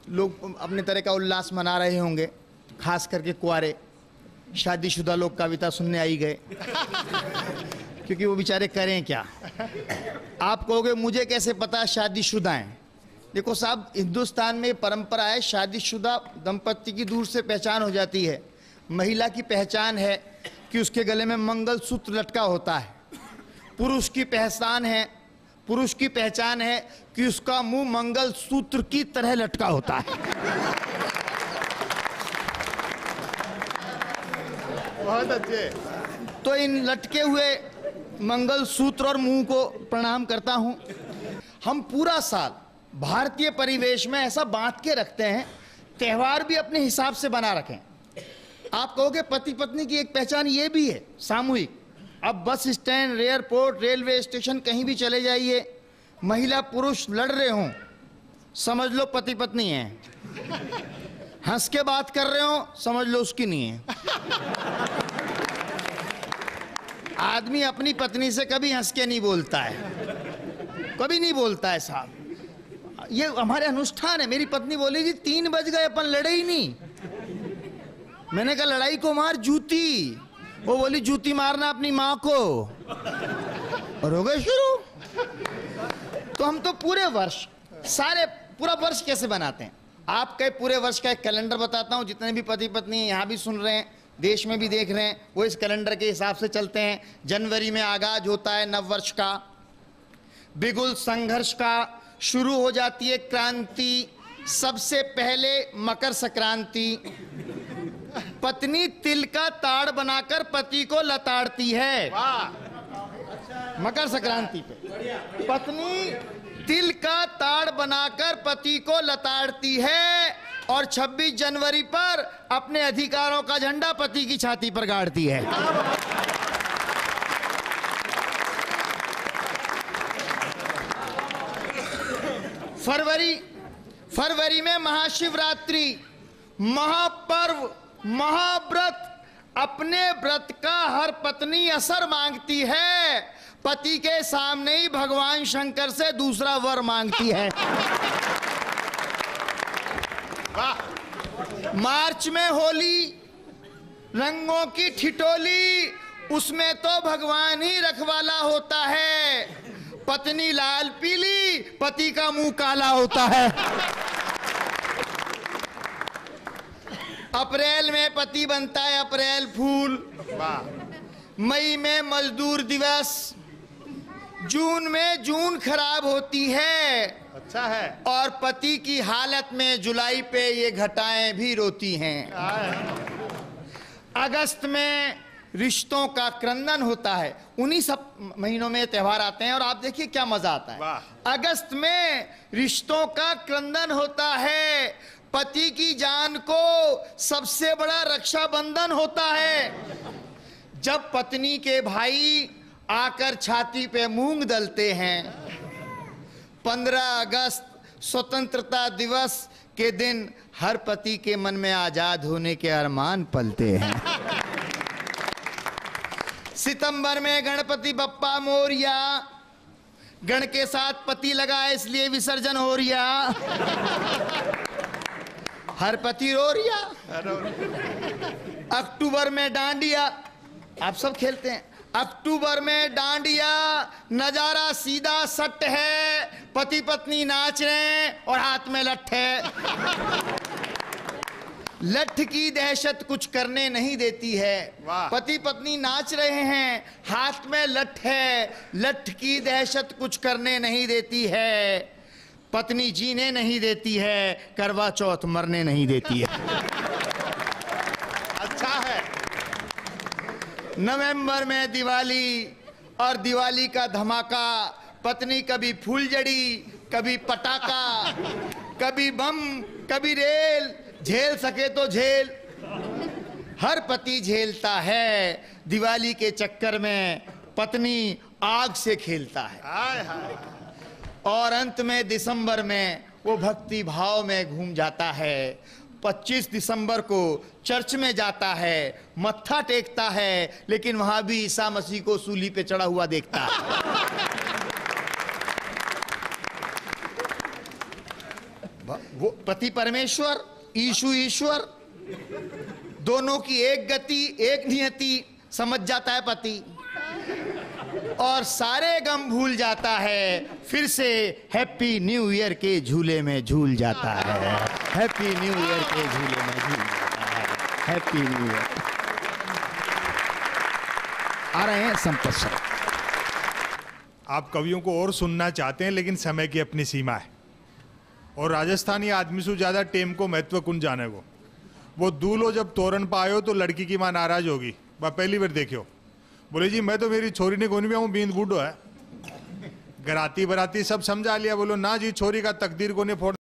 लोग अपने तरह का उल्लास मना रहे होंगे, खास करके कुंवारे शादीशुदा लोग कविता सुनने आई गए क्योंकि वो बेचारे करें क्या। आप कहोगे मुझे कैसे पता शादीशुदा हैं? देखो साहब, हिंदुस्तान में परंपरा है, शादीशुदा दंपति की दूर से पहचान हो जाती है। महिला की पहचान है कि उसके गले में मंगलसूत्र लटका होता है। पुरुष की पहचान है कि उसका मुंह मंगलसूत्र की तरह लटका होता है। बहुत अच्छे। तो इन लटके हुए मंगलसूत्र और मुंह को प्रणाम करता हूं। हम पूरा साल भारतीय परिवेश में ऐसा बांट के रखते हैं, त्योहार भी अपने हिसाब से बना रखें। आप कहोगे पति पत्नी की एक पहचान ये भी है सामूहिक। अब bus stand, airport, railway station, कहीं भी चले जाइए, महिला पुरुष लड़ रहे हों, समझ लो पति पत्नी हैं। हंस के बात कर रहे हो, समझ लो उसकी नहीं है। आदमी अपनी पत्नी से कभी हंस के नहीं बोलता है, कभी नहीं बोलता है साहब। ये हमारे अनुष्ठान है। मेरी पत्नी बोली जी 3 बज गए, अपन लड़े ही नहीं। मैंने कहा लड़ाई को मार जूती। वो बोली जूती मारना अपनी माँ को, और हो गए शुरू। तो हम तो पूरे वर्ष, पूरा वर्ष कैसे बनाते हैं? आपके पूरे वर्ष का एक कैलेंडर बताता हूँ। जितने भी पति पत्नी यहाँ भी सुन रहे हैं, देश में भी देख रहे हैं, वो इस कैलेंडर के हिसाब से चलते हैं। जनवरी में आगाज होता है नव वर्ष का, बिगुल संघर्ष का, शुरू हो जाती है क्रांति। सबसे पहले मकर संक्रांति। पत्नी तिल का ताड़ बनाकर पति को लताड़ती है। मकर संक्रांति पे पत्नी तिल का ताड़ बनाकर पति को लताड़ती है, और 26 जनवरी पर अपने अधिकारों का झंडा पति की छाती पर गाड़ती है। फरवरी में महाशिवरात्रि, महापर्व, महाव्रत। अपने व्रत का हर पत्नी असर मांगती है, पति के सामने ही भगवान शंकर से दूसरा वर मांगती है। मार्च में होली, रंगों की ठिठोली, उसमें तो भगवान ही रखवाला होता है। पत्नी लाल पीली, पति का मुंह काला होता है। अप्रैल में पति बनता है अप्रैल फूल। मई में मजदूर दिवस। जून में जून खराब होती है। अच्छा है। और पति की हालत में जुलाई पे ये घटाएं भी रोती हैं। अगस्त में रिश्तों का क्रंदन होता है। उन्हीं सब महीनों में त्योहार आते हैं और आप देखिए क्या मजा आता है। अगस्त में रिश्तों का क्रंदन होता है। पति की जान को सबसे बड़ा रक्षाबंधन होता है। जब पत्नी के भाई आकर छाती पे मूंग दलते हैं। 15 अगस्त स्वतंत्रता दिवस के दिन हर पति के मन में आजाद होने के अरमान पलते हैं। सितंबर में गणपति बप्पा मोरिया, गण के साथ पति लगा है इसलिए विसर्जन हो रिया। हर पति रो रिया। अक्टूबर में डांडिया, आप सब खेलते हैं। अक्टूबर में डांडिया, नजारा सीधा सट है। पति पत्नी नाच रहे हैं और हाथ में लठ है। लठ की दहशत कुछ करने नहीं देती है। पति पत्नी नाच रहे हैं, हाथ में लठ है। लठ की दहशत कुछ करने नहीं देती है। पत्नी जीने नहीं देती है, करवा चौथ मरने नहीं देती है। अच्छा है। नवंबर में दिवाली, और दिवाली का धमाका। पत्नी कभी फूलझड़ी, कभी पटाखा, कभी बम, कभी रेल, झेल सके तो झेल। हर पति झेलता है। दिवाली के चक्कर में पत्नी आग से खेलता है। और अंत में दिसंबर में वो भक्ति भाव में घूम जाता है। 25 दिसंबर को चर्च में जाता है, मत्था टेकता है, लेकिन वहां भी ईसा मसीह को सूली पे चढ़ा हुआ देखता है। वो पति परमेश्वर, ईशु ईश्वर, दोनों की एक गति एक नियति समझ जाता है पति, और सारे गम भूल जाता है, फिर से हैप्पी न्यू ईयर के झूले में झूल जाता है। हैप्पी न्यू ईयर के झूले में झूल जाता है। Happy new year. आ रहे हैं संपत सर। आप कवियों को और सुनना चाहते हैं, लेकिन समय की अपनी सीमा है। और राजस्थानी आदमी से ज्यादा टेम को महत्व कुन जाने वो दूल्हो जब तोरण पायो तो लड़की की माँ नाराज होगी। वह पहली बार देखियो, बोले जी मैं तो मेरी छोरी ने कोनी भी आऊँ, बींद बूढ़ो है। गराती बराती सब समझा लिया, बोलो ना जी छोरी का तकदीर को नहीं फोड़